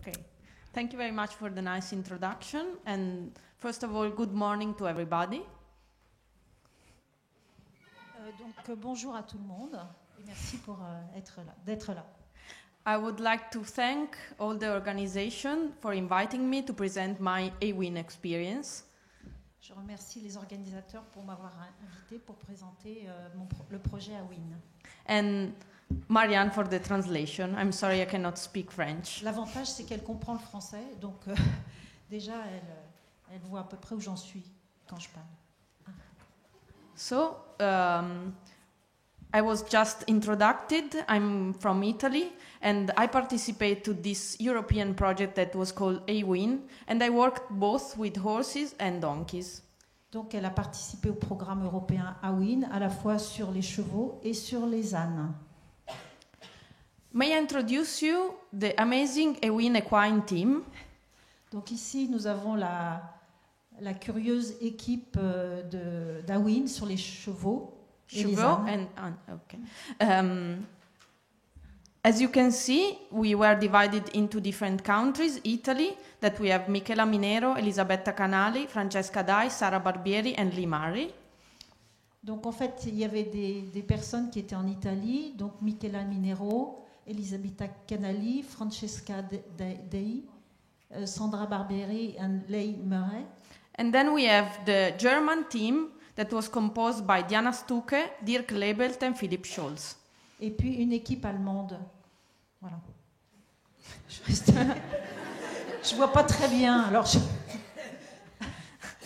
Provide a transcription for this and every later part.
Okay. Thank you very much for the nice introduction. And first of all, good morning to everybody. Bonjour à tout le monde et merci pour d'être là. I would like to thank all the organization for inviting me to present my AWIN experience. Je remercie les organisateurs pour m'avoir invité pour présenter le projet AWIN. And Marianne for the translation. I'm sorry I cannot speak French. L'avantage, c'est qu'elle comprend le français, donc déjà, elle voit à peu près où j'en suis quand je parle. So, I was just introduced. I'm from Italy, and I participate to this European project that was called AWIN, and I worked both with horses and donkeys. Donc, elle a participé au programme européen AWIN, à la fois sur les chevaux et sur les ânes. May I introduce you the amazing AWIN equine team? Donc ici, nous avons la curieuse équipe d'AWIN sur les chevaux et les ânes. Okay. As you can see, we were divided into different countries. Italy, that we have Michela Minero, Elisabetta Canali, Francesca Dai, Sara Barbieri and Lee Murray. Donc en fait, il y avait des personnes qui étaient en Italie, donc Michela Minero, Elisabetta Canali, Francesca Dai, Sandra Barbieri and Lee Murray. And then we have the German team that was composed by Diana Stucke, Dirk Lebelt and Philipp Scholz. Et puis une équipe allemande. Voilà. Je vois pas très bien, alors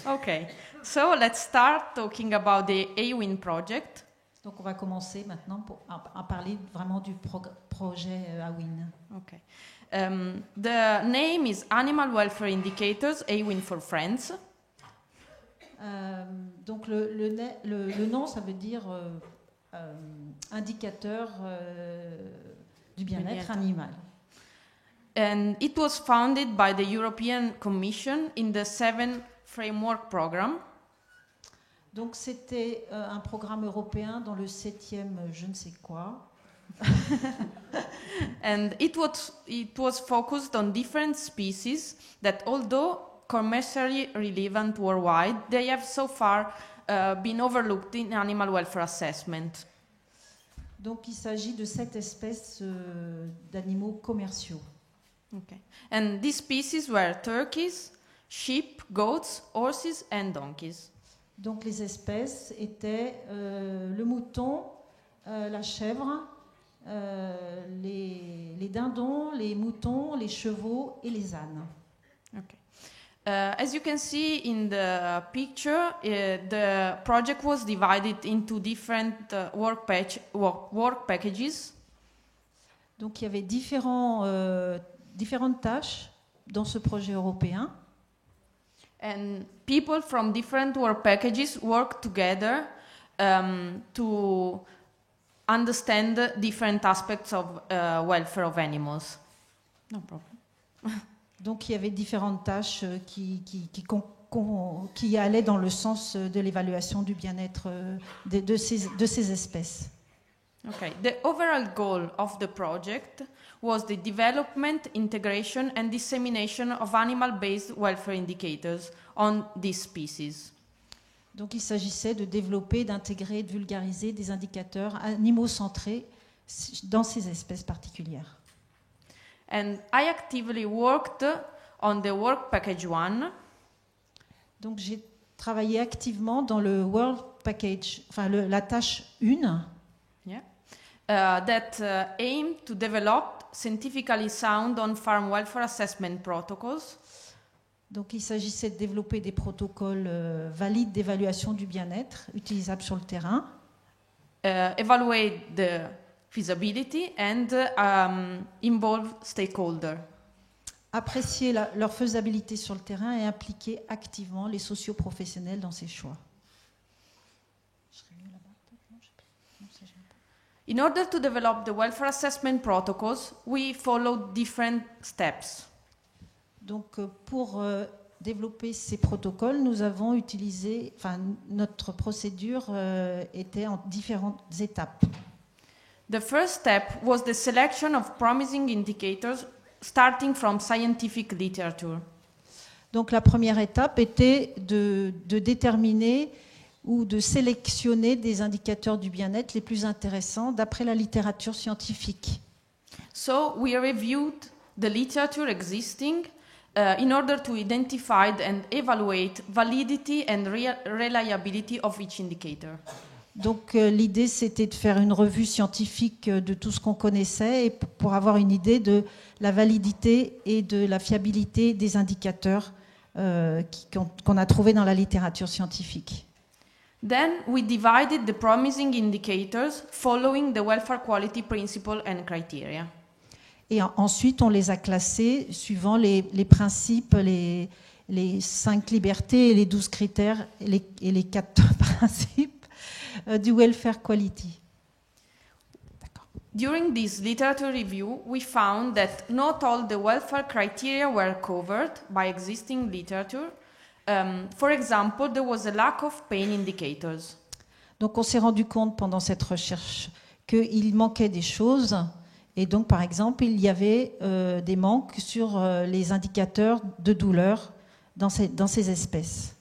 Okay, so let's start talking about the AWIN project. Donc on va commencer maintenant à parler vraiment du projet AWIN. Okay. The name is Animal Welfare Indicators, AWIN for Friends. Donc le nom, ça veut dire indicateur du bien-être animal. And it was founded by the European Commission in the 7th Framework Program. Donc c'était un programme européen dans le 7e je ne sais quoi. And it was focused on different species that, although commercially relevant worldwide, they have so far been overlooked in animal welfare assessment. Donc il s'agit de 7 espèces d'animaux commerciaux. Okay. And these species were turkeys, sheep, goats, horses and donkeys. Donc les espèces étaient le mouton, la chèvre, les dindons, les moutons, les chevaux et les ânes. Okay. As you can see in the picture, the project was divided into different work packages. Donc il y avait différentes tâches dans ce projet européen. And people from different work packages work together to understand different aspects of welfare of animals. No problem. Donc il y avait différentes tâches qui allaient dans le sens de l'évaluation du bien-être de ces espèces. Okay. The overall goal of the project was the development, integration and dissemination of animal-based welfare indicators on these species. Donc il s'agissait de développer, d'intégrer, de vulgariser des indicateurs animaux centrés dans ces espèces particulières. And I actively worked on the work package 1. Donc j'ai travaillé activement dans le work package, enfin la tâche 1. Yeah. That aimed to develop scientifically sound on-farm welfare assessment protocols. Donc il s'agissait de développer des protocoles valides d'évaluation du bien-être utilisables sur le terrain. Evaluate the feasibility and involve stakeholders. Apprécier leur faisabilité sur le terrain et impliquer activement les socioprofessionnels dans ces choix. In order to develop the welfare assessment protocols, we followed different steps. Donc, pour développer ces protocoles, nous avons utilisé, notre procédure était en différentes étapes. The first step was the selection of promising indicators starting from scientific literature. Donc la première étape était de déterminer ou de sélectionner des indicateurs du bien-être les plus intéressants d'après la littérature scientifique. So we reviewed the literature existing in order to identify and evaluate validity and reliability of each indicator. Donc l'idée, c'était de faire une revue scientifique de tout ce qu'on connaissait et pour avoir une idée de la validité et de la fiabilité des indicateurs qu'on a trouvés dans la littérature scientifique. Then we divided the promising indicators following the welfare quality principle and criteria. Et ensuite, on les a classés suivant les principes, les 5 libertés et les 12 critères et les 4 principes du welfare quality. During this literature review, we found that not all the welfare criteria were covered by existing literature. For example, there was a lack of pain indicators. Donc on s'est rendu compte pendant cette recherche qu'il manquait des choses. Et donc, par exemple, il y avait des manques sur les indicateurs de douleur dans ces espèces.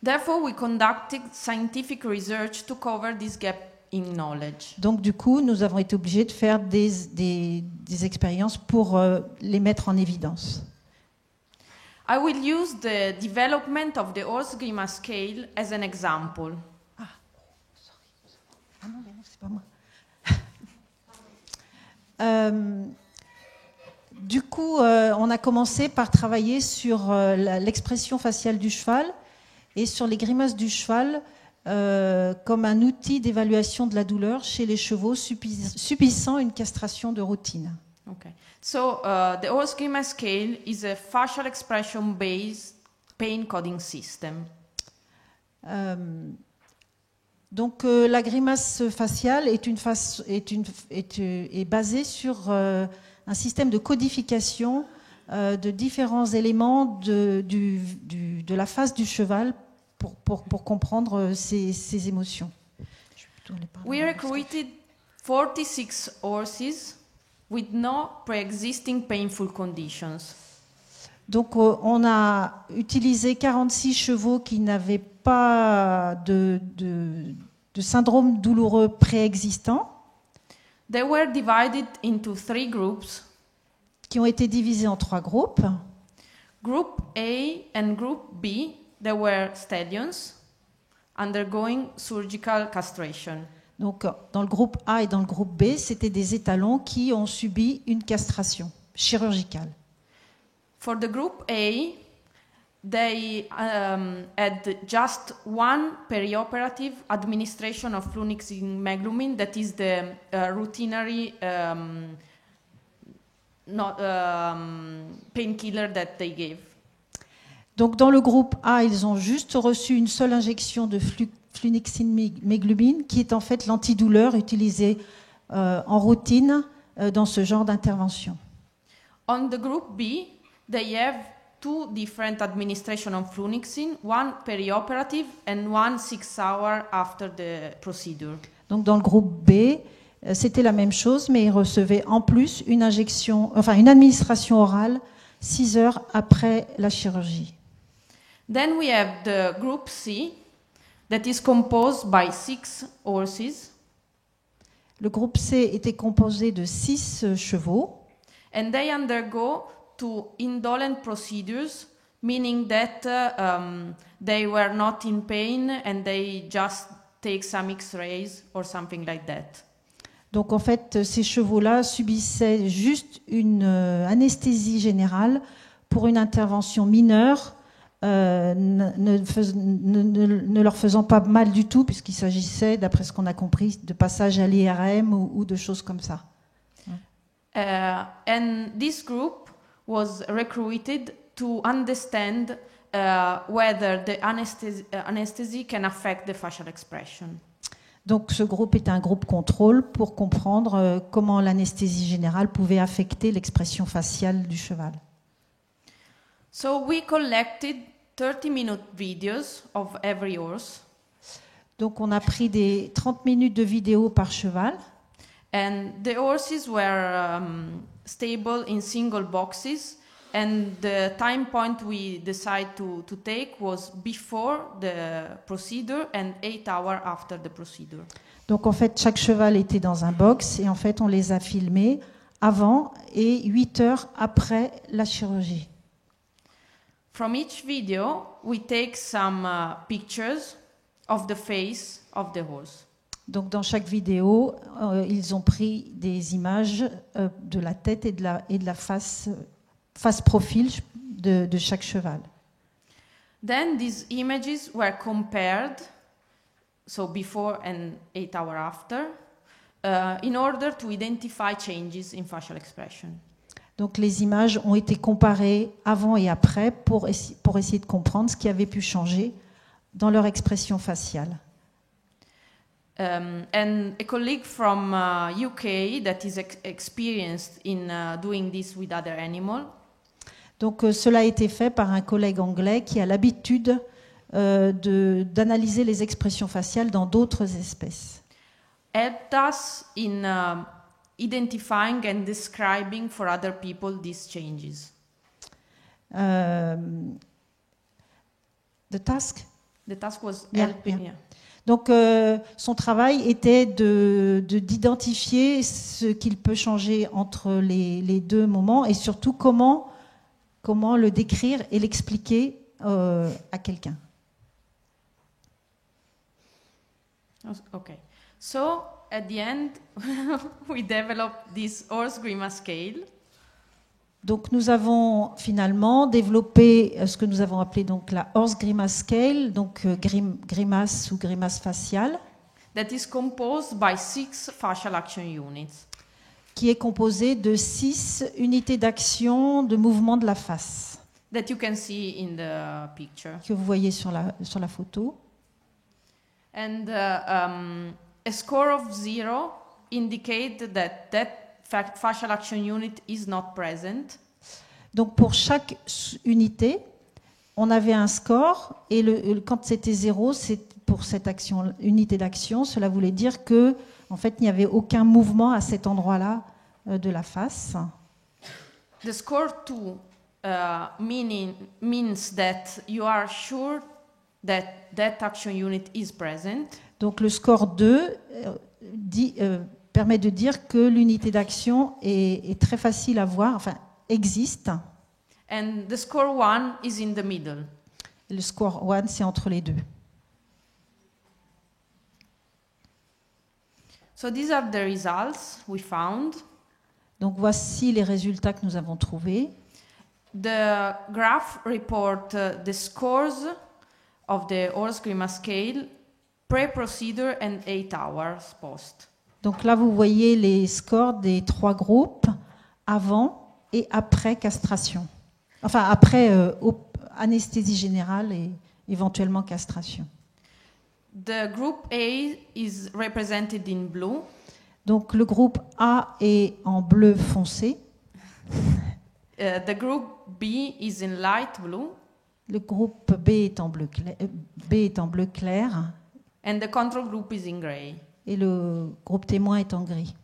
Therefore, we conducted scientific research to cover this gap in knowledge. Donc, du coup, nous avons été obligés de faire des expériences pour les mettre en évidence. I will use the development of the Ors-Grima scale as an example. Ah, sorry. Ah non, mais non, c'est pas moi. Du coup, on a commencé par travailler sur l'expression faciale du cheval et sur les grimaces du cheval comme un outil d'évaluation de la douleur chez les chevaux subissant une castration de routine. Okay. So the Ors-Grima scale is a facial expression-based pain coding system. Donc la grimace faciale est basée sur un système de codification de différents éléments de la face du cheval pour comprendre ses émotions. We recruited 46 horses with no pre-existing painful conditions. Donc on a utilisé 46 chevaux qui n'avaient pas de syndrome douloureux préexistant. They were divided into 3 groups. Qui ont été divisés en 3 groupes. Group A and Group B, they were stallions undergoing surgical castration. Donc dans le groupe A et dans le groupe B, c'était des étalons qui ont subi une castration chirurgicale. For the group A, they had just one perioperative administration of flunixin meglumine, that is the routinary painkiller that they gave. Donc dans le groupe A, ils ont juste reçu une seule injection de flunixin meglumine, qui est en fait l'antidouleur utilisé en routine dans ce genre d'intervention. On the group B, they have 2 different administration of flunixin, one perioperative and one 6 hours after the procedure. Donc dans le groupe B, c'était la même chose, mais ils recevaient en plus une administration orale 6 heures après la chirurgie. Then we have the group C, that is composed by 6 horses. Le groupe C était composé de 6 chevaux. And they undergo 2 indolent procedures, meaning that they were not in pain and they just take some X-rays or something like that. Donc en fait, ces chevaux-là subissaient juste une anesthésie générale pour une intervention mineure, ne leur faisant pas mal du tout, puisqu'il s'agissait, d'après ce qu'on a compris, de passage à l'IRM ou de choses comme ça. And this group was recruited to understand whether the anesthesia can affect the facial expression. Donc ce groupe est un groupe contrôle pour comprendre comment l'anesthésie générale pouvait affecter l'expression faciale du cheval. So we collected 30-minute videos of every horse. Donc on a pris des 30 minutes de vidéos par cheval. And the horses were stable in single boxes, and the time point we decided to take was before the procedure and 8 hours after the procedure. Donc en fait, chaque cheval était dans un box et en fait, on les a filmés avant et 8 heures après la chirurgie. From each video, we take some pictures of the face of the horse. Donc dans chaque vidéo, ils ont pris des images de la tête et de la face profil de chaque cheval. Then these images were compared, so before and 8 hours after, in order to identify changes in facial expression. Donc les images ont été comparées avant et après pour essayer de comprendre ce qui avait pu changer dans leur expression faciale. And a colleague from UK that is experienced in doing this with other animals. Donc cela a été fait par un collègue anglais qui a l'habitude d'analyser les expressions faciales dans d'autres espèces. Helped us in identifying and describing for other people these changes. The task was Yeah, helping. yeah. Yeah. Donc son travail était d'identifier ce qu'il peut changer entre les deux moments et surtout comment le décrire et l'expliquer à quelqu'un. Okay. So at the end, we developed this horse grimace scale. Donc nous avons finalement développé ce que nous avons appelé donc la Horse Grimace Scale, donc grimace ou grimace faciale, That is composed by 6 facial action units. qui est composée de 6 unités d'action de mouvement de la face That you can see in the picture. que vous voyez sur la photo. And a score of 0 indicates that facial action unit is not present. Donc pour chaque unité, on avait un score et quand c'était 0, c'est pour cette unité d'action, cela voulait dire que en fait, il n'y avait aucun mouvement à cet endroit-là de la face. The score 2 means that you are sure that action unit is present. Donc le score 2 permet de dire que l'unité d'action est très facile à voir, enfin existe. And the score 1 is in the middle. Le score 1, c'est entre les deux. So these are the results we found. Donc voici les résultats que nous avons trouvés. The graph report the scores of the horse grimace scale pre-procedure and 8 hours post. Donc là, vous voyez les scores des 3 groupes avant et après castration. Enfin, après anesthésie générale et éventuellement castration. The group A is represented in blue. Donc le groupe A est en bleu foncé. The group B is in light blue. Le groupe B est en bleu clair. And the control group is in gray. Et le groupe témoin est en gris.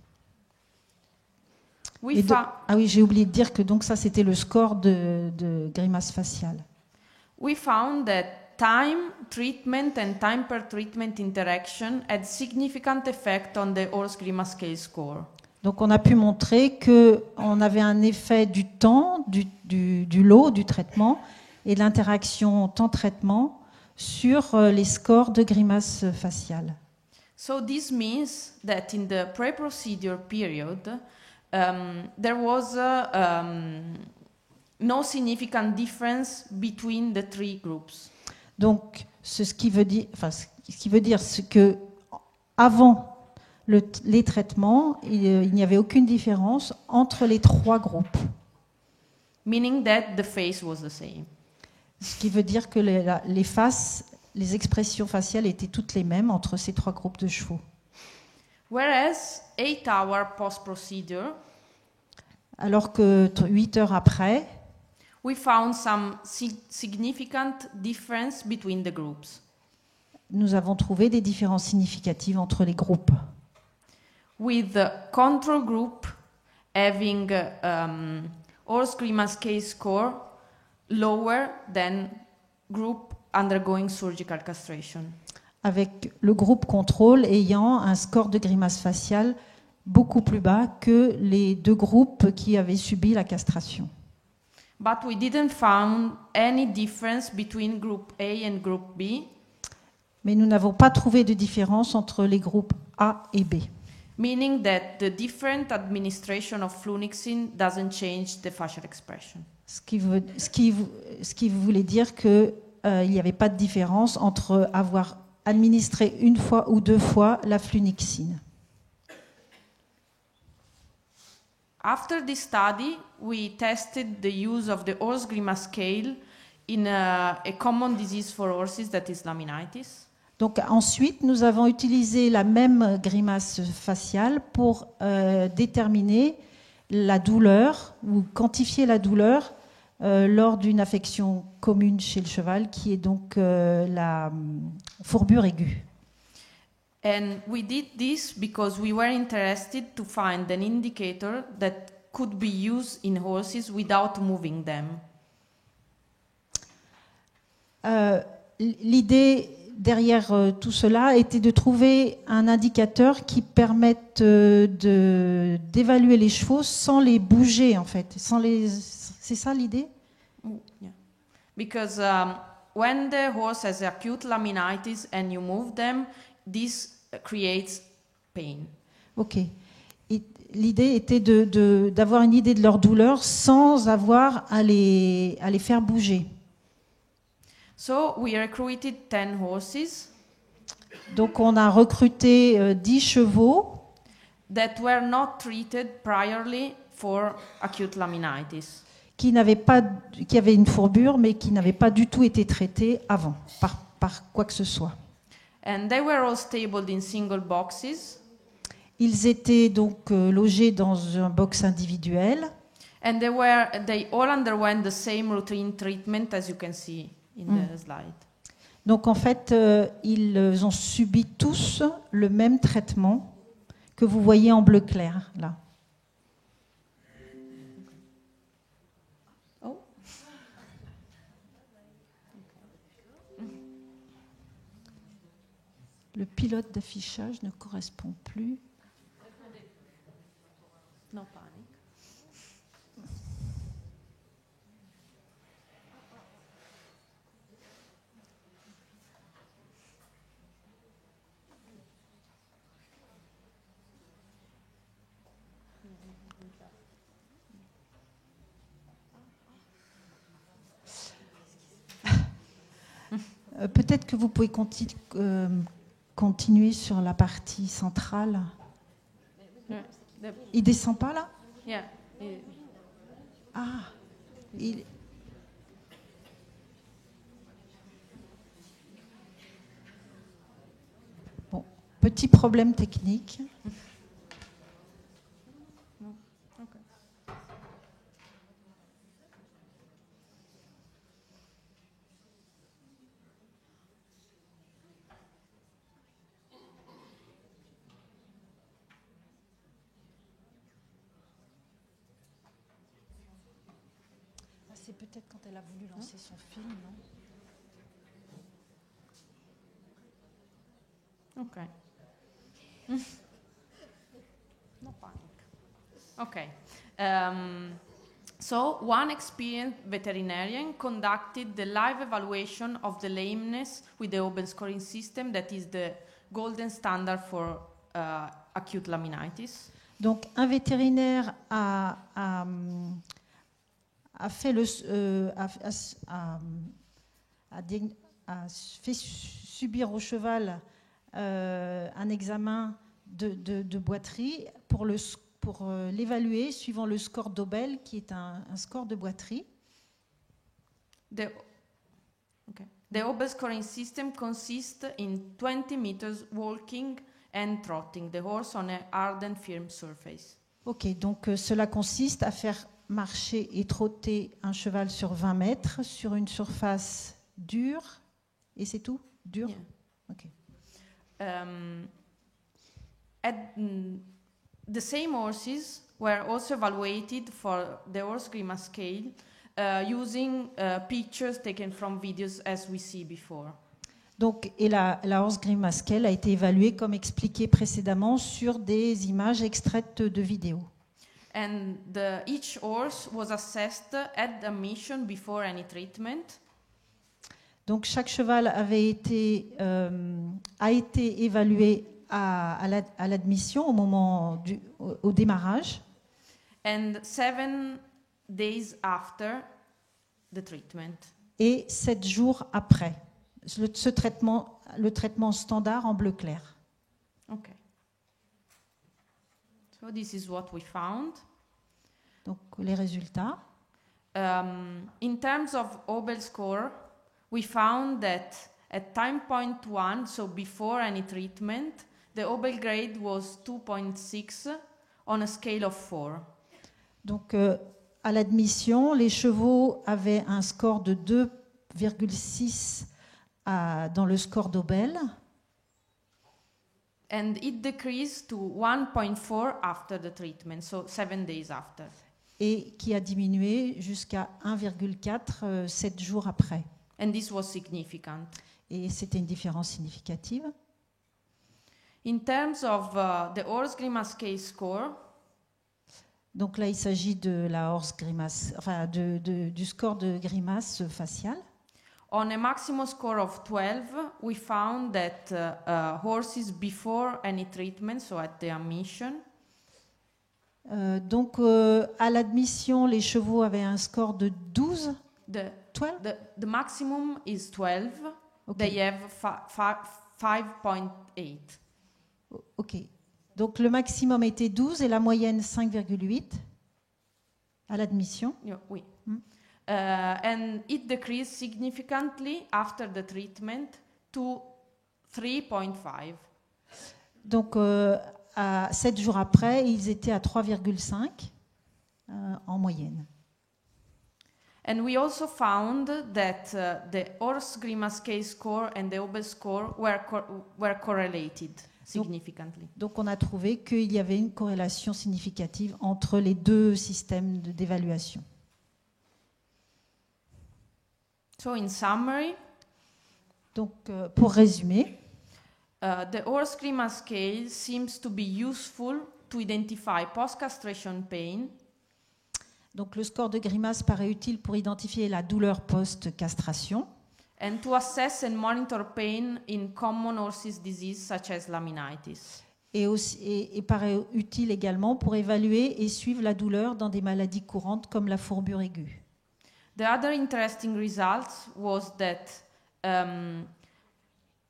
Ah oui, j'ai oublié de dire que donc ça c'était le score de grimace faciale. We found that time, treatment and time per treatment interaction had significant effect on the horse grimace scale score. Donc on a pu montrer qu'on avait un effet du temps, du lot, du traitement et de l'interaction temps-traitement sur les scores de grimace faciale. So this means that in the pre-procedure period, there was no significant difference between the 3 groups. Donc, ce qui veut dire que avant les traitements, il n'y avait aucune différence entre les 3 groupes. Meaning that the face was the same. Ce qui veut dire que les faces, les expressions faciales étaient toutes les mêmes entre ces 3 groupes de chevaux. Whereas 8 hours post-procedure, alors que 8 heures après, we found some significant difference between the groups. Nous avons trouvé des différences significatives entre les groupes. with the control group having horse grimace case score lower than group undergoing surgical castration. Avec le groupe contrôle ayant un score de grimace faciale beaucoup plus bas que les deux groupes qui avaient subi la castration. But we didn't find any difference between group A and group B, Mais nous n'avons pas trouvé de différence entre les groupes A et B. meaning that the different administration of flunixin doesn't change the facial expression. Ce qui voulait dire qu'il n'y avait pas de différence entre avoir administré une fois ou deux fois la flunixine. After this study, we tested the use of the horse grimace scale in a common disease for horses, that is laminitis. Donc ensuite, nous avons utilisé la même grimace faciale pour déterminer la douleur ou quantifier la douleur lors d'une affection commune chez le cheval, qui est donc la fourbure aiguë. And we did this because we were interested to find an indicator that could be used in horses without moving them. L'idée derrière tout cela était de trouver un indicateur qui permette d'évaluer les chevaux sans les bouger, en fait. C'est ça l'idée? Yeah. Because when the horse has acute laminitis and you move them, this creates pain. Ok. Et l'idée était d'avoir une idée de leur douleur sans avoir à les faire bouger. So we recruited 10 horses Donc on a recruté 10 chevaux that were not treated priorly for acute laminitis. qui avaient une fourbure mais qui n'avaient pas du tout été traités avant par quoi que ce soit. And they were all stabled in single boxes. Ils étaient donc logés dans un box individuel. And they all underwent the same routine treatment as you can see in the slide. Donc en fait, ils ont subi tous le même traitement que vous voyez en bleu clair là. Oh. Le pilote d'affichage ne correspond plus. No panic. Peut-être que vous pouvez continuer sur la partie centrale. Il descend pas là? Yeah. Ah, Bon, petit problème technique. C'est peut-être quand elle a voulu lancer son film, non? Okay. No panic. Okay. So one experienced veterinarian conducted the live evaluation of the lameness with the open scoring system, that is the golden standard for acute laminitis. Donc un vétérinaire a fait subir au cheval un examen de boiterie pour l'évaluer suivant le score d'Obel, qui est un score de boiterie. The Obel scoring system consists in 20 meters walking and trotting the horse on a hard and firm surface. Ok, donc cela consiste à faire marcher et trotter un cheval sur 20 mètres sur une surface dure, et c'est tout? Dure? Yeah. Ok. the same horses were also evaluated for the horse grimace scale using pictures taken from videos as we see before. Donc, et la horse grimace scale a été évaluée, comme expliqué précédemment, sur des images extraites de vidéos. And each horse was assessed at admission before any treatment. Donc, chaque cheval a été évalué à l'admission au démarrage. And 7 days after the treatment. Et 7 jours après. Le traitement standard en bleu clair. Okay. So this is what we found. Donc les résultats. In terms of Obel score, we found that at time point 1, so before any treatment, the Obel grade was 2.6 on a scale of 4. Donc à l'admission, les chevaux avaient un score de 2,6 dans le score d'Obel. And it decreased to 1.4 after the treatment, so 7 days after. Et qui a diminué jusqu'à 1,4 7 jours après. And this was significant. Et c'était une différence significative. In terms of the horse grimace scale score, donc là, il s'agit de la horse grimace, enfin du score de grimace faciale. On a maximum score of 12, we found that horses before any treatment, so at the admission. Donc à l'admission, les chevaux avaient un score de 12. 12? The maximum is 12. Okay. They have 5.8. Ok. Donc le maximum était 12 et la moyenne 5,8 à l'admission. Oui. And it decreased significantly after the treatment to 3.5. Donc, à 7 jours après, ils étaient à 3,5 en moyenne. And we also found that the horse grimace scale score and the Obel score were correlated significantly. Donc, on a trouvé qu'il y avait une corrélation significative entre les deux systèmes d'évaluation. So in summary, donc pour résumer, the horse grimace scale seems to be useful to identify post-castration pain. Donc le score de grimace paraît utile pour identifier la douleur post-castration. And to assess and monitor pain in common horses disease such as laminitis. Et paraît utile également pour évaluer et suivre la douleur dans des maladies courantes comme la fourbure aiguë. The other interesting result was that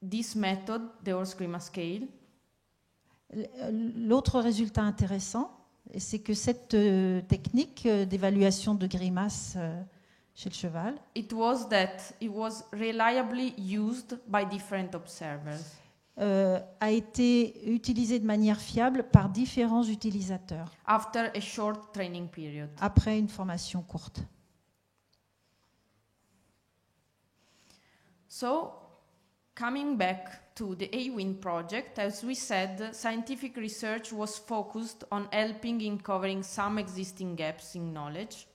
this method, the horse grimace scale, l'autre résultat intéressant, c'est que cette technique d'évaluation de grimace chez le cheval, it was that it was reliably used by different observers. A été utilisée de manière fiable par différents utilisateurs. After a short training period. Après une formation courte. So, coming back to the AWIN project, as we said, scientific research was focused on helping in covering some existing gaps in knowledge.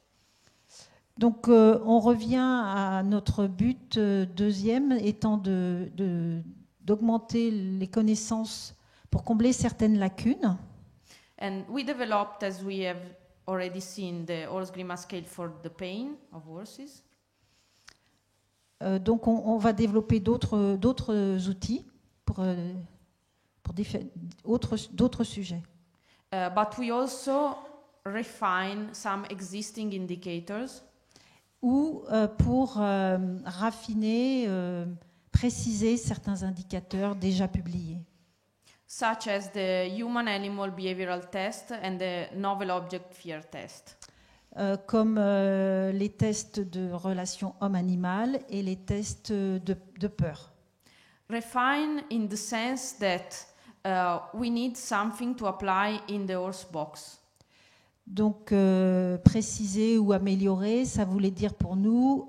Donc, on revient à notre but deuxième, étant d'augmenter les connaissances pour combler certaines lacunes. And we developed, as we have already seen, the horse grimace scale for the pain of horses. Donc, on va développer d'autres outils pour d'autres sujets. But we also refine some existing indicators. Ou pour raffiner, préciser certains indicateurs déjà publiés. Such as the human-animal behavioral test and the novel object fear test. Comme les tests de relation homme-animal et les tests de peur. Refine in the sense that we need something to apply in the horse box. Donc, préciser ou améliorer, ça voulait dire pour nous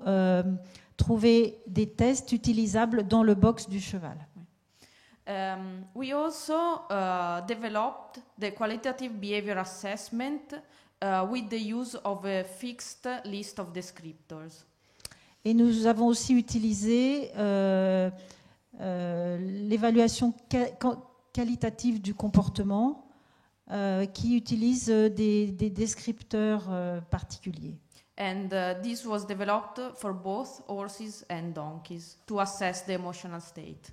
trouver des tests utilisables dans le box du cheval. We also developed the qualitative behavior assessment with the use of a fixed list of descriptors. Et nous avons aussi utilisé l'évaluation qualitative du comportement qui utilise des descripteurs particuliers. And this was developed for both horses and donkeys to assess the emotional state.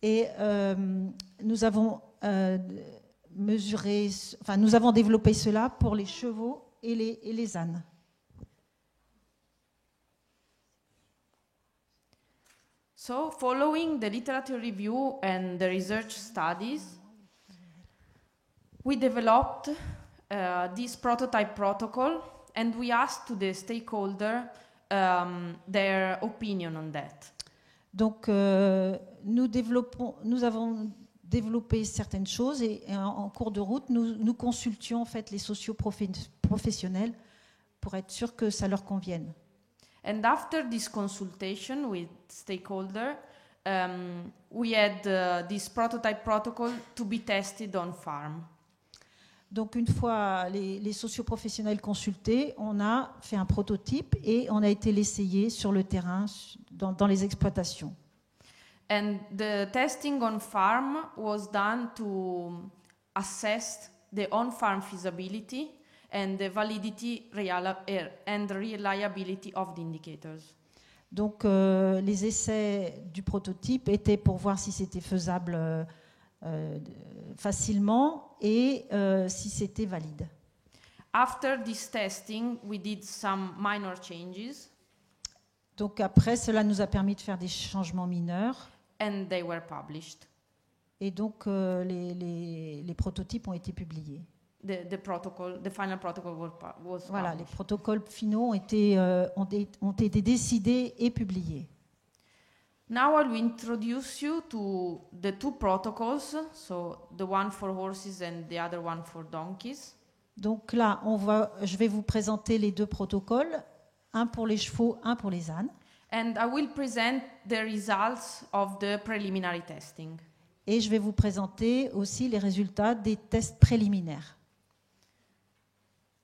Et nous avons nous avons développé cela pour les chevaux et les ânes. So, following the literature review and the research studies, we developed this prototype protocol, and we asked to the stakeholder their opinion on that. Donc, nous avons développé certaines choses et en cours de route, nous consultions en fait les socio-professionnels pour être sûr que ça leur convienne. And after this consultation with stakeholder, we had this prototype protocol to be tested on farm. Donc une fois les socio-professionnels consultés, on a fait un prototype et on a été l'essayer sur le terrain, dans les exploitations. And the testing on farm was done to assess the on-farm feasibility and the validity and reliability of the indicators. Donc les essais du prototype étaient pour voir si c'était faisable facilement et si c'était valide. After this testing, we did some minor changes. Donc après, cela nous a permis de faire des changements mineurs. And they were published. Et donc les prototypes ont été publiés. The final protocol was voilà, published. les protocoles finaux ont été décidés et publiés. Now I will introduce you to the two protocols, so the one for horses and the other one for donkeys. Donc là, je vais vous présenter les deux protocoles, un pour les chevaux, un pour les ânes. And I will present the results of the preliminary testing. Et je vais vous présenter aussi les résultats des tests préliminaires.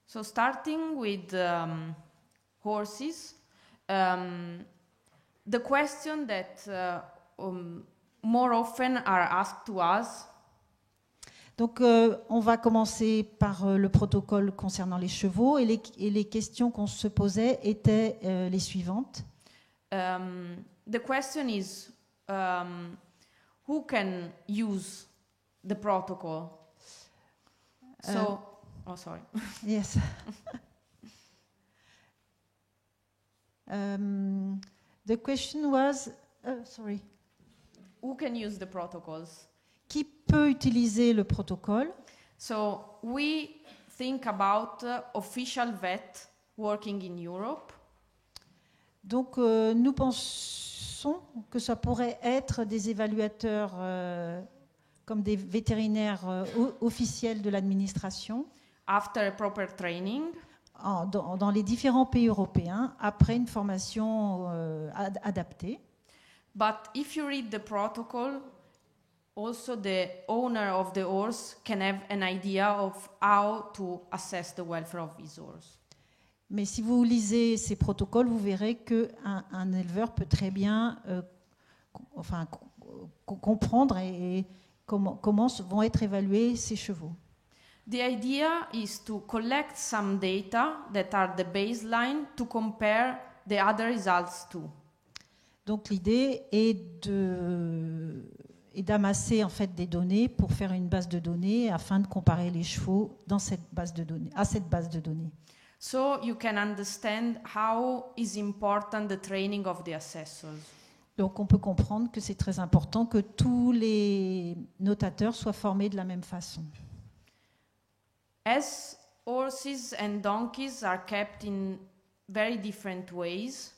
So starting with horses, the question that more often are asked to us. Donc on va commencer par le protocole concernant les chevaux et les questions qu'on se posait étaient les suivantes. The question is who can use the protocol? So, sorry. Yes. The question was, sorry. Who can use the protocols? Qui peut utiliser le protocole? So we think about official vet working in Europe. Donc nous pensons que ça pourrait être des évaluateurs comme des vétérinaires officiels de l'administration. After a proper training. Dans les différents pays européens, après une formation adaptée. But if you read the protocol, also the owner of the horse can have an idea of how to assess the welfare of his horse. Mais si vous lisez ces protocoles, vous verrez qu'un éleveur peut très bien comprendre et comment vont être évalués ses chevaux. The idea is to collect some data that are the baseline to compare the other results to. Donc l'idée est d'amasser en fait des données pour faire une base de données afin de comparer les chevaux dans cette base de données, à cette base de données. So you can understand how is important the training of the assessors. Donc on peut comprendre que c'est très important que tous les notateurs soient formés de la même façon. As horses and donkeys are kept in very different ways.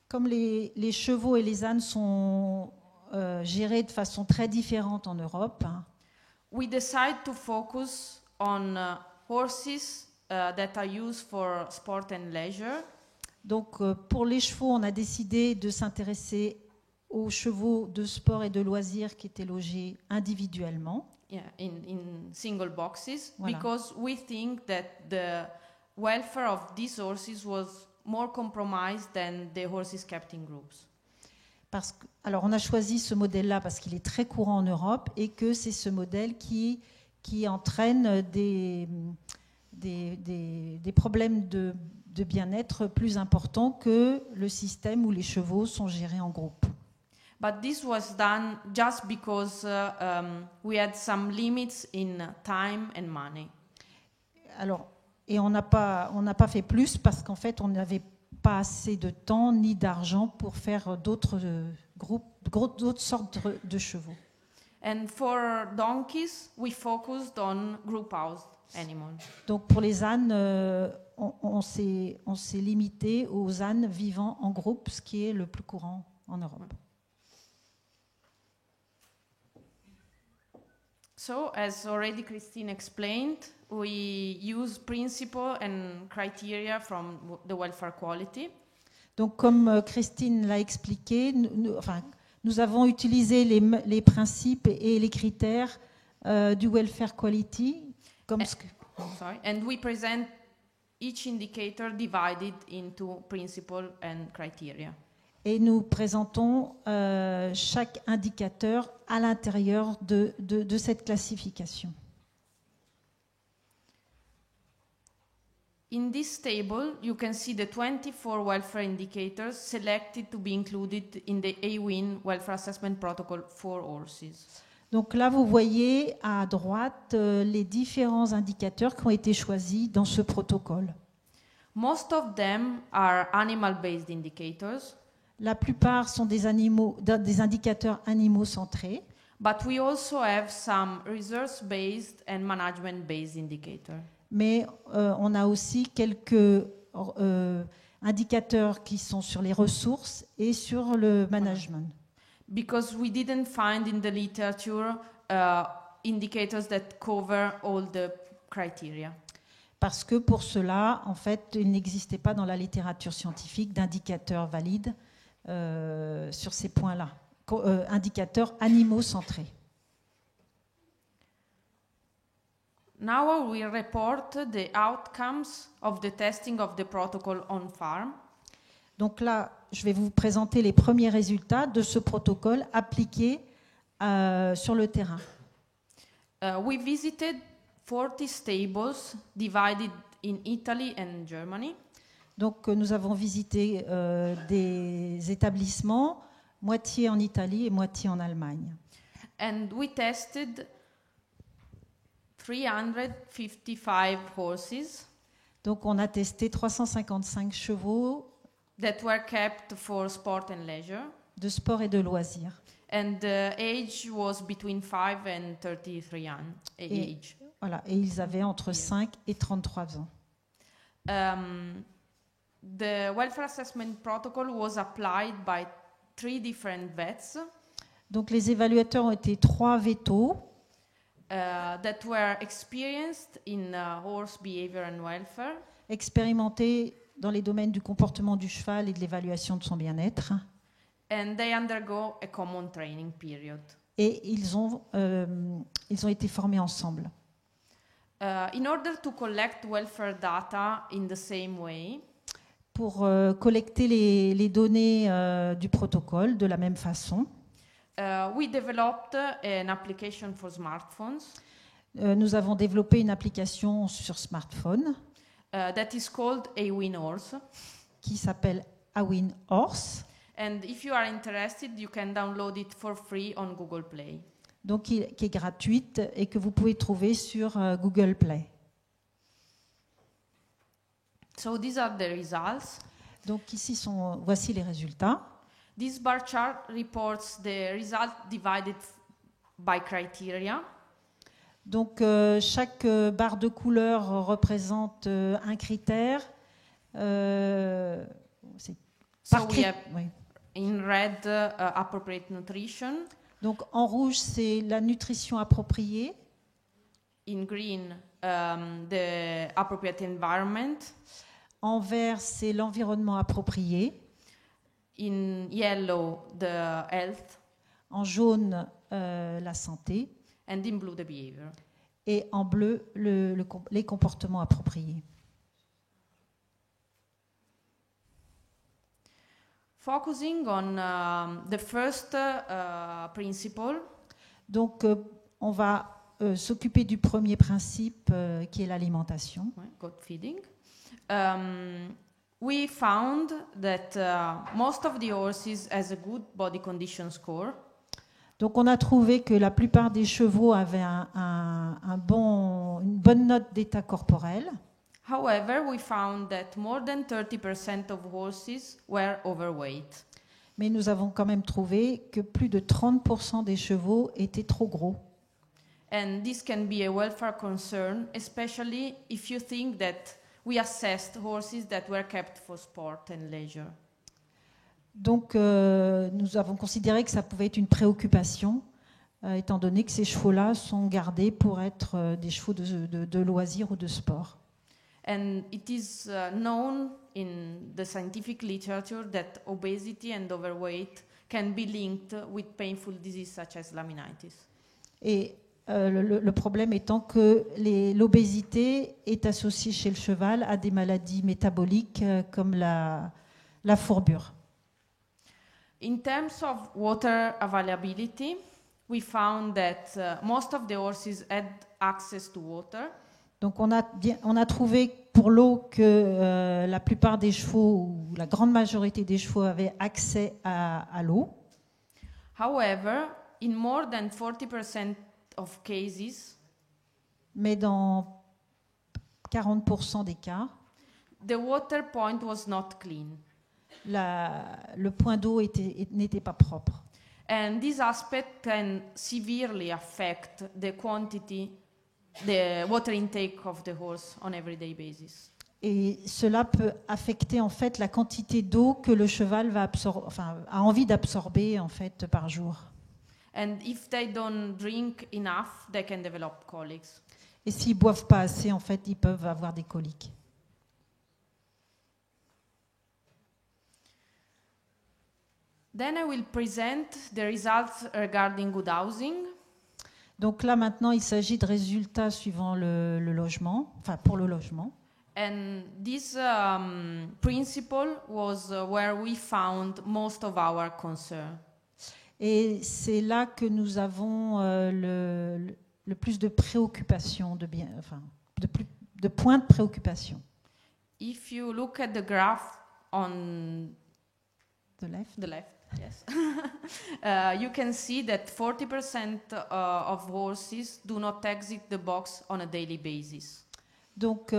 Comme les chevaux et les ânes sont gérés de façon très différente en Europe. We decide to focus on horses that are used for sport and leisure. Donc pour les chevaux, on a décidé de s'intéresser aux chevaux de sport et de loisirs qui étaient logés individuellement. Yeah, in single boxes, Voilà. because we think that the welfare of these horses was more compromised than the horses kept in groups. Alors, on a choisi ce modèle-là parce qu'il est très courant en Europe et que c'est ce modèle qui entraîne des problèmes de bien-être plus importants que le système où les chevaux sont gérés en groupe. But this was done just because we had some limits in time and money. Alors, et on n'a pas fait plus parce qu'en fait, on n'avait pas assez de temps ni d'argent pour faire d'autres groupes, d'autres sortes de chevaux. And for donkeys, we focused on group housed animals. Donc pour les ânes, on s'est limité aux ânes vivant en groupe, ce qui est le plus courant en Europe. So, as already Christine explained, we use principles and criteria from the welfare quality. Donc, comme Christine l'a expliqué, nous avons utilisé les principes et les critères du welfare quality. And we present each indicator divided into principle and criteria. Et nous présentons chaque indicateur à l'intérieur de cette classification. In this table, you can see the 24 welfare indicators selected to be included in the AWIN Welfare Assessment Protocol for horses. Donc là, vous voyez à droite les différents indicateurs qui ont été choisis dans ce protocole. Most of them are animal-based indicators. La plupart sont des indicateurs animaux centrés. But we also have some resource-based and management-based indicators. Mais on a aussi quelques indicateurs qui sont sur les ressources et sur le management. Because we didn't find in the literature indicators that cover all the criteria. Parce que pour cela, en fait, il n'existait pas dans la littérature scientifique d'indicateurs valides sur ces points-là, indicateurs animaux centrés. Now we report the outcomes of the testing of the protocol on farm. Donc là, je vais vous présenter les premiers résultats de ce protocole appliqué sur le terrain. We visited 40 stables divided in Italy and Germany. Donc nous avons visité des établissements, moitié en Italie et moitié en Allemagne. And we tested 355 horses. Donc on a testé 355 chevaux that were kept for sport and leisure. De sport et de loisirs. And the age was between 5 and 33 ans. Age. Voilà, et ils avaient entre 5 et 33 ans. The welfare assessment protocol was applied by 3 different vets. Donc les évaluateurs ont été 3 vétos. That were experienced in horse behavior and welfare. Expérimentés dans les domaines du comportement du cheval et de l'évaluation de son bien-être. And they undergo a common training period. Et ils ont été formés ensemble. In order to collect welfare data in the same way, pour collecter les données du protocole de la même façon, we developed an application for smartphones. Nous avons développé une application sur smartphone that is called AWIN Horse. Qui s'appelle AWIN Horse. And if you are interested, you can download it for free on Google Play. Donc, qui est gratuite et que vous pouvez trouver sur Google Play. So these are the results. Donc ici voici les résultats. This bar chart reports the result divided by criteria. Donc chaque barre de couleur représente un critère. C'est par oui. In red, appropriate nutrition. Donc en rouge, c'est la nutrition appropriée. In green, the appropriate environment. En vert, c'est l'environnement approprié. in yellow the health, en jaune la santé and in blue the behavior. et en bleu les comportements appropriés. Focusing on the first principle, Donc on va s'occuper du premier principe qui est l'alimentation. good feeding. We found that most of the horses has a good body condition score. Donc on a trouvé que la plupart des chevaux avaient une bonne note d'état corporel. However, we found that more than 30% of horses were overweight. Mais nous avons quand même trouvé que plus de 30% des chevaux étaient trop gros. And this can be a welfare concern, especially if you think that we assessed horses that were kept for sport and leisure. Donc nous avons considéré que ça pouvait être une préoccupation, étant donné que ces chevaux-là sont gardés pour être des chevaux de loisirs ou de sport. And it is known in the scientific literature that obesity and overweight can be linked with painful diseases such as laminitis. Et le problème étant que l'obésité est associée chez le cheval à des maladies métaboliques comme la fourbure. In terms of water availability, we found that most of the horses had access to water. Donc on a trouvé pour l'eau que la plupart des chevaux, ou la grande majorité des chevaux, avaient accès à l'eau. However, in more than 40% of cases, Mais dans 40% des cas, the water point was not clean. le point d'eau n'était pas propre. And this aspect can severely affect the water intake of the horse on everyday basis. Et cela peut affecter en fait la quantité d'eau que le cheval a envie d'absorber en fait par jour. And if they don't drink enough, they can develop colics. Et s'ils boivent pas assez, en fait, ils peuvent avoir des coliques. Then I will present the results regarding good housing. Donc là maintenant, il s'agit de résultats suivant le logement, enfin pour le logement. And this principle was where we found most of our concern. Et c'est là que nous avons le plus de préoccupations, de points de préoccupation. If you look at the graph on The left. the left, yes, you can see that 40% of horses do not exit the box on a daily basis. Donc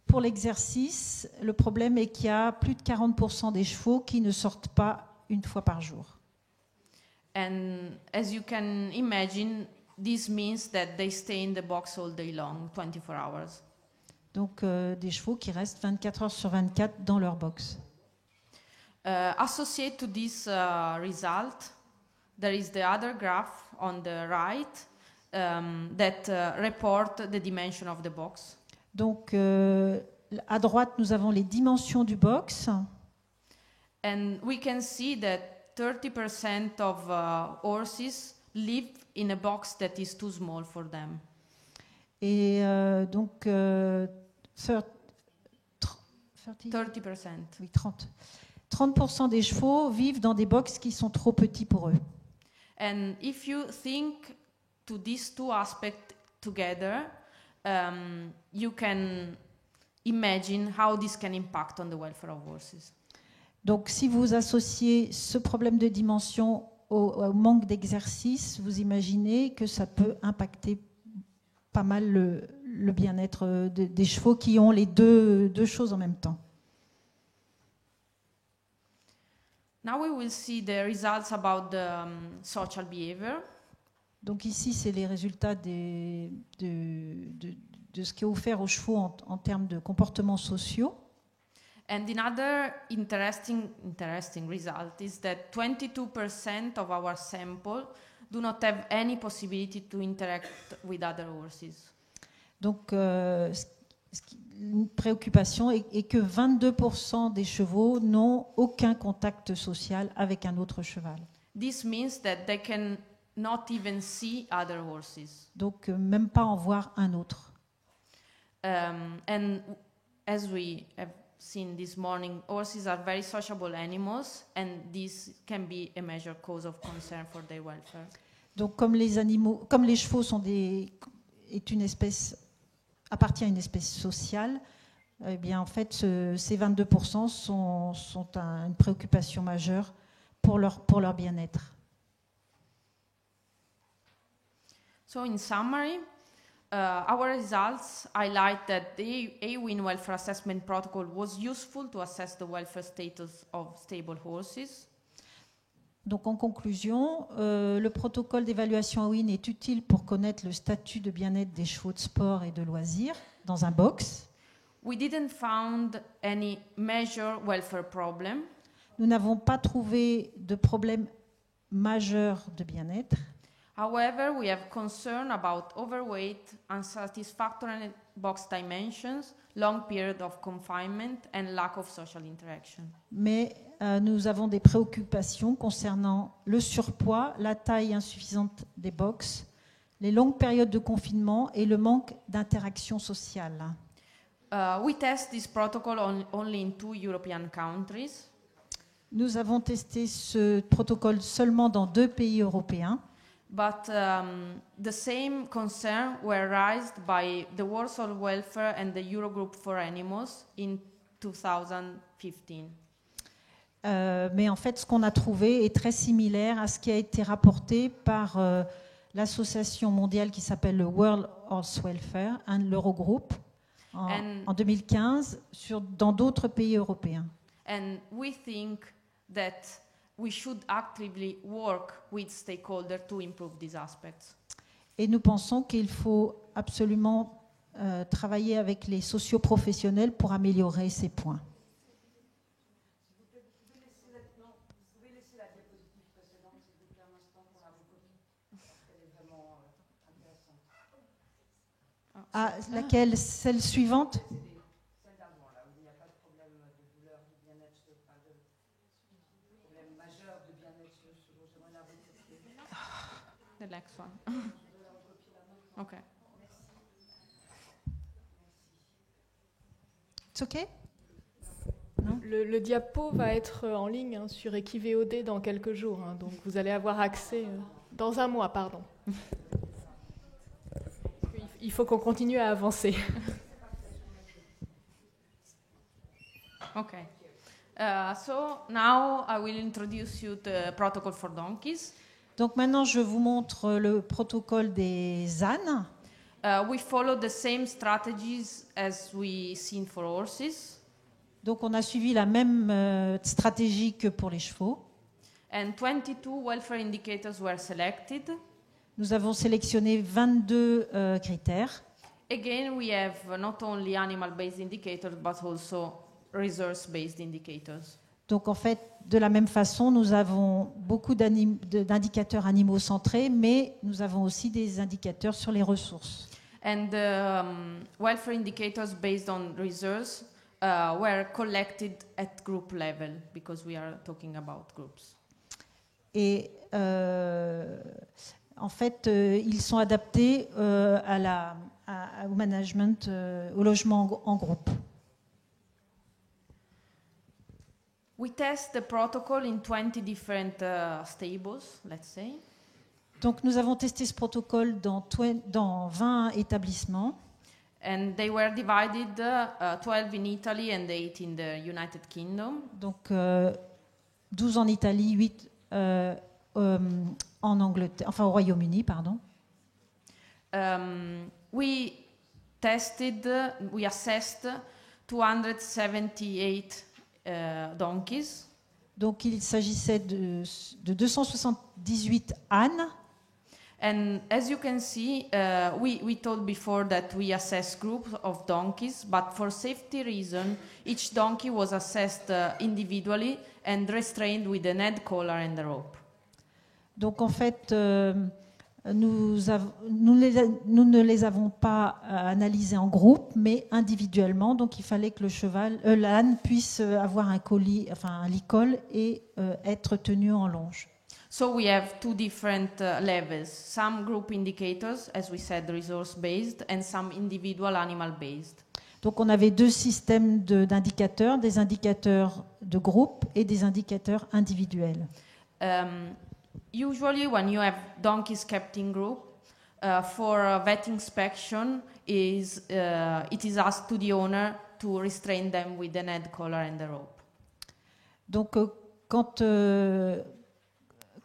pour l'exercice, le problème est qu'il y a plus de 40% des chevaux qui ne sortent pas une fois par jour. And as you can imagine, this means that they stay in the box all day long, 24 hours. Donc des chevaux qui restent 24 heures sur 24 dans leur box. Associated to this result, there is the other graph on the right that report the dimension of the box. Donc à droite, nous avons les dimensions du box. And we can see that 30% of horses live in a box that is too small for them. Et donc 30%. Oui, 30% des chevaux vivent dans des boxes qui sont trop petits pour eux. And if you think to these two aspects together, you can imagine how this can impact on the welfare of horses. Donc si vous associez ce problème de dimension au manque d'exercice, vous imaginez que ça peut impacter pas mal le bien-être des chevaux qui ont les deux choses en même temps. Now we will see the results about the social behavior. Donc ici, c'est les résultats de ce qui est offert aux chevaux en termes de comportements sociaux. And another interesting result is that 22% of our sample do not have any possibility to interact with other horses. Donc une préoccupation est que 22% des chevaux n'ont aucun contact social avec un autre cheval. This means that they can not even see other horses. Donc même pas en voir un autre. And as we have seen this morning, horses are very sociable animals, and this can be a major cause of concern for their welfare. Donc comme les chevaux appartient à une espèce sociale, eh bien en fait ces 22% sont une préoccupation majeure pour leur bien-être. So in summary, our results highlight that the AWIN welfare assessment protocol was useful to assess the welfare status of stable horses. Donc en conclusion, le protocole d'évaluation AWIN est utile pour connaître le statut de bien-être des chevaux de sport et de loisirs dans un box. We didn't find any major welfare problem. Nous n'avons pas trouvé de problème majeur de bien-être. However, we have concern about overweight, unsatisfactory box dimensions, long period of confinement, and lack of social interaction. Mais nous avons des préoccupations concernant le surpoids, la taille insuffisante des box, les longues périodes de confinement et le manque d'interaction sociale. We test this protocol only in 2 European countries. Nous avons testé ce protocole seulement dans 2 pays européens. But the same concerns were raised by the Warsaw Welfare and the Eurogroup for Animals in 2015. Mais en fait, ce qu'on a trouvé est très similaire à ce qui a été rapporté par l'association mondiale qui s'appelle le World Horse Welfare, l'Eurogroupe, en 2015, dans d'autres pays européens. And we think that we should actively work with stakeholders to improve these aspects. Et nous pensons qu'il faut absolument travailler avec les socioprofessionnels pour améliorer ces points. Ah, laquelle? Celle suivante? The next one. Okay. It's okay? Le diapo va être en ligne sur EquiVOD dans quelques jours, donc vous allez avoir accès dans un mois, pardon. Il faut qu'on continue à avancer. Okay. So now I will introduce you the protocol for donkeys. Donc maintenant, je vous montre le protocole des ânes. We follow the same strategies as we seen for horses. Donc on a suivi la même stratégie que pour les chevaux. And 22 welfare indicators were selected. Nous avons sélectionné 22 critères. Again, we have not only animal-based indicators, but also resource-based indicators. Donc en fait, de la même façon, nous avons beaucoup d'indicateurs animaux centrés, mais nous avons aussi des indicateurs sur les ressources. And welfare indicators based on resource were collected at group level, because we are talking about groups. Et en fait, ils sont adaptés au management, au logement en groupe. We test the protocol in 20 different stables, let's say. Donc nous avons testé ce protocole dans 20 établissements. And they were divided 12 in Italy and 8 in the United Kingdom. Donc 12 en Italie, 8 en Angleterre, enfin au Royaume-Uni, pardon. We assessed 278 donkeys. Donc il s'agissait de 278 ânes. And as you can see, we told before that we assess groups of donkeys, but for safety reason, each donkey was assessed individually and restrained with a head collar and a rope. Donc en fait, nous ne les avons pas analysés en groupe, mais individuellement. Donc il fallait que l'âne puisse avoir un licol et être tenu en longe. So we have two different levels, some group indicators, as we said, resource-based, and some individual animal-based. Donc on avait deux systèmes d'indicateurs, des indicateurs de groupe et des indicateurs individuels. Usually when you have donkeys kept in group, for vet inspection, it is asked to the owner to restrain them with an head collar and a rope. Donc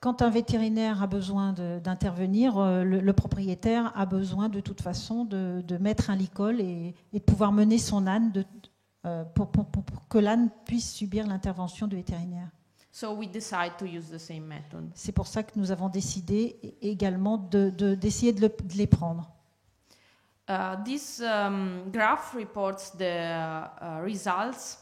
quand un vétérinaire a besoin d'intervenir, le propriétaire a besoin de toute façon de mettre un licol et de pouvoir mener son âne pour que l'âne puisse subir l'intervention du vétérinaire. So we decide to use the same method. C'est pour ça que nous avons décidé également d'essayer de les prendre. This graph reports the results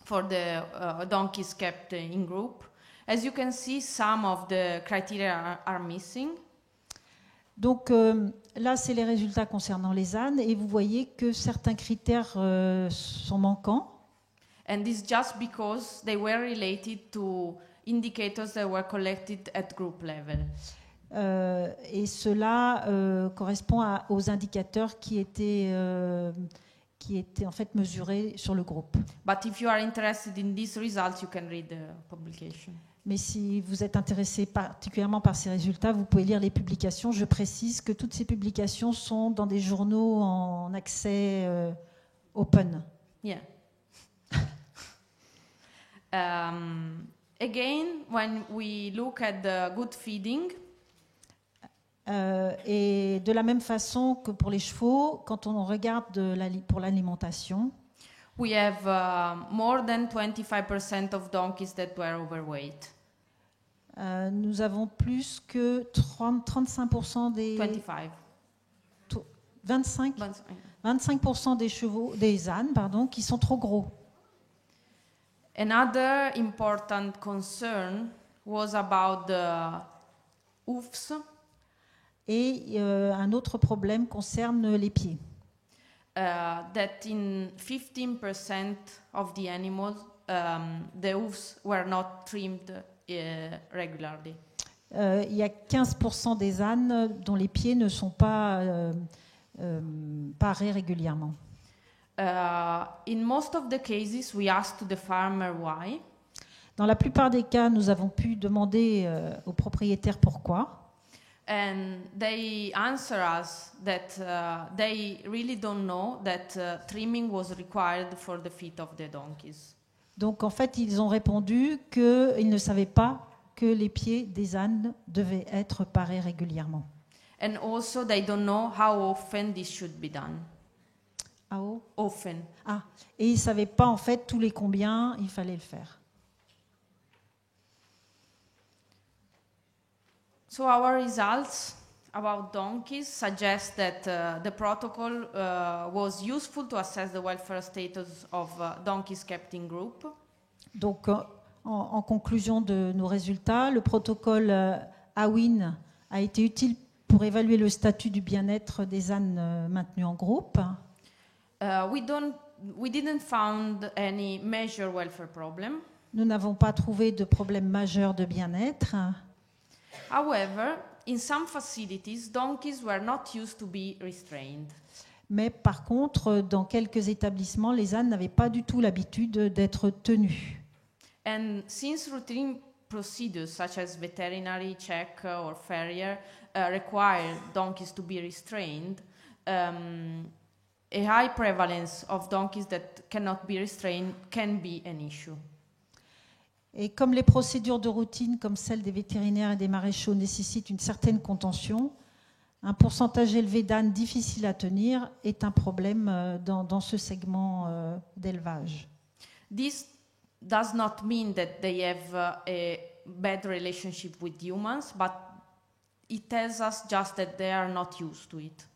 for the donkeys kept in group. As you can see, some of the criteria are missing. Donc là, c'est les résultats concernant les ânes et vous voyez que certains critères sont manquants. And this just because they were related to indicators that were collected at group level. Et cela correspond aux indicateurs qui étaient en fait mesurés sur le groupe. But if you are interested in these results, you can read the publication. Mais si vous êtes intéressé particulièrement par ces résultats, vous pouvez lire les publications. Je précise que toutes ces publications sont dans des journaux en accès open. Yeah. Again, when we look at the good feeding, et de la même façon que pour les chevaux, quand on regarde pour l'alimentation, we have more than 25% of donkeys that were overweight. Nous avons plus que 35% des 25% des chevaux, des ânes, qui sont trop gros. Another important concern was about the hoofs. Et un autre problème concerne les pieds. That in 15% of the animals, the hoofs were not trimmed regularly. Il y a 15% des ânes dont les pieds ne sont pas parés régulièrement. In most of the cases, we asked the farmer why. Dans la plupart des cas, nous avons pu demander aux propriétaires pourquoi. And they answer us that they really don't know that trimming was required for the feet of the donkeys. Donc en fait, ils ont répondu qu'ils ne savaient pas que les pieds des ânes devaient être parés régulièrement. And also they don't know how often this should be done. How often? Ah, et ils ne savaient pas en fait tous les combien il fallait le faire. So our results about donkeys suggest that the protocol was useful to assess the welfare status of donkeys kept in group. Donc, en conclusion de nos résultats, le protocole AWIN a été utile pour évaluer le statut du bien-être des ânes maintenus en groupe. We didn't find any major welfare problem. Nous n'avons pas trouvé de problème majeur de bien-être. However, in some facilities, donkeys were not used to be restrained. Mais par contre, dans quelques établissements, les ânes n'avaient pas du tout l'habitude d'être tenus. And since routine procedures such as veterinary check or farrier require donkeys to be restrained, a high prevalence of donkeys that cannot be restrained can be an issue. Et comme les procédures de routine, comme celles des vétérinaires et des maréchaux, nécessitent une certaine contention, un pourcentage élevé d'ânes difficiles à tenir est un problème dans ce segment d'élevage. This does not mean that they have a bad relationship with humans, but it tells us just that they are not used to it.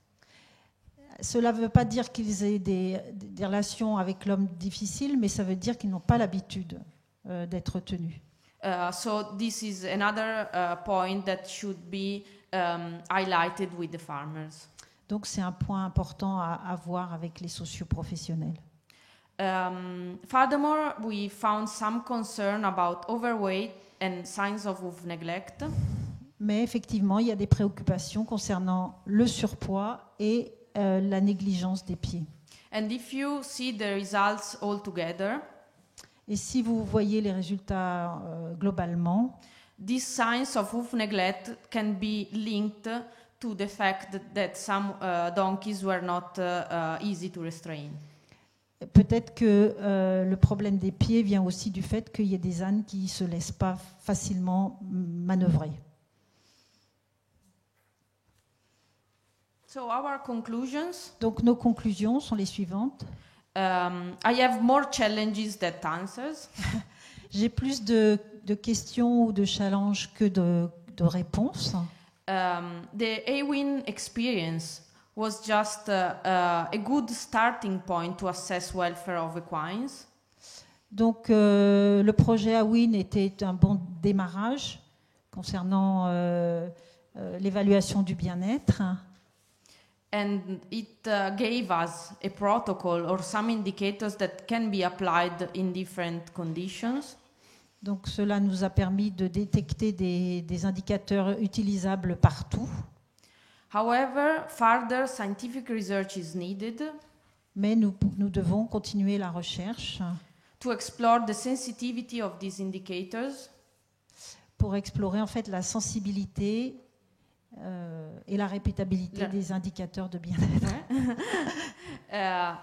Cela ne veut pas dire qu'ils aient des relations avec l'homme difficiles, mais ça veut dire qu'ils n'ont pas l'habitude d'être tenus. So this is another point that should be highlighted with the farmers. Donc c'est un point important à voir avec les socioprofessionnels. Furthermore, we found some concern about overweight and signs of hoof neglect. Mais effectivement, il y a des préoccupations concernant le surpoids et la négligence des pieds. And if you see the results all together, et si vous voyez les résultats globalement, these signs of hoof neglect can be linked to the fact that some donkeys were not easy to restrain. Peut-être que le problème des pieds vient aussi du fait qu'il y ait des ânes qui ne se laissent pas facilement manœuvrer. So our conclusions. Donc nos conclusions sont les suivantes. I have more challenges than answers. J'ai plus de questions ou de challenges que de réponses. The AWIN experience was just a good starting point to assess welfare of equines. Donc le projet AWIN était un bon démarrage concernant l'évaluation du bien-être. And it gave us a protocol or some indicators that can be applied in different conditions. Donc cela nous a permis de détecter des indicateurs utilisables partout. However, further scientific research is needed. Mais nous devons continuer la recherche. To explore the sensitivity of these indicators. Pour explorer en fait la sensibilité et la répétabilité des indicateurs de bien-être.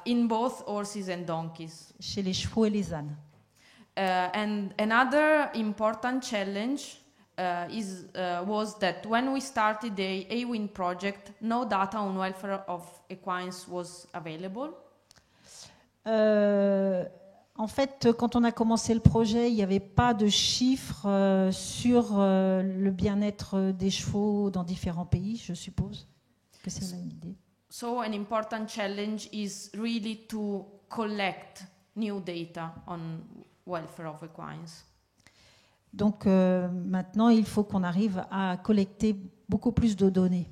In both horses and donkeys. Chez les chevaux et les ânes. And another important challenge was that when we started the AWIN project, no data on welfare of equines was available. En fait, quand on a commencé le projet, il n'y avait pas de chiffres sur le bien-être des chevaux dans différents pays, je suppose que c'est une idée. So an important challenge is really to collect new data on welfare of equines. Donc maintenant, il faut qu'on arrive à collecter beaucoup plus de données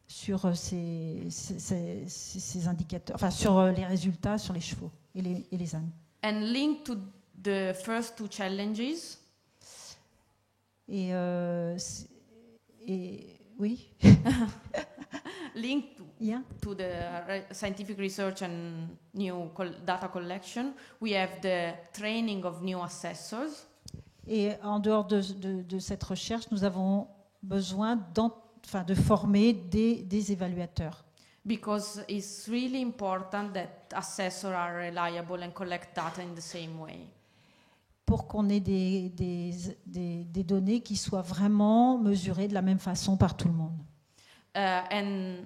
sur ces indicateurs, enfin sur les résultats sur les chevaux et les ânes. And linked to the first two challenges. Et oui. Linked Yeah. to the scientific research and new data collection, we have the training of new assessors. Et en dehors de cette recherche, nous avons besoin de former des évaluateurs. Because it's really important that assessors are reliable and collect data in the same way. Pour qu'on ait des données qui soient vraiment mesurées de la même façon par tout le monde. And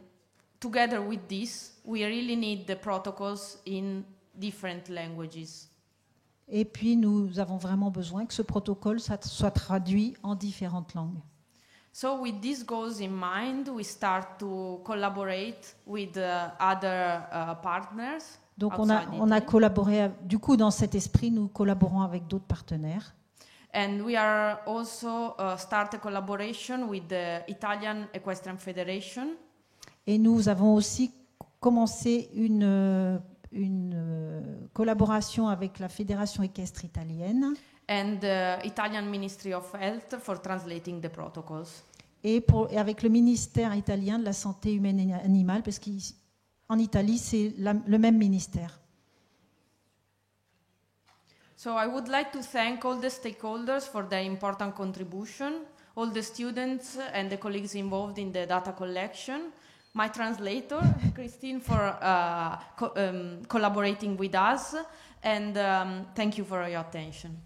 together with this, we really need the protocols in different languages. Et puis nous avons vraiment besoin que ce protocole soit traduit en différentes langues. So with these goals in mind, we start to collaborate with other partners. Donc on a collaboré, du coup dans cet esprit, nous collaborons avec d'autres partenaires. And we are also start a collaboration with the Italian Equestrian Federation. Et nous avons aussi commencé une collaboration avec la Fédération équestre italienne. And the Italian Ministry of Health for translating the protocols. Et avec le ministère italien de la santé humaine et animale, parce qu'en Italie, c'est le même ministère. So I would like to thank all the stakeholders for their important contribution, all the students and the colleagues involved in the data collection, my translator, Christine, for collaborating with us, and thank you for your attention.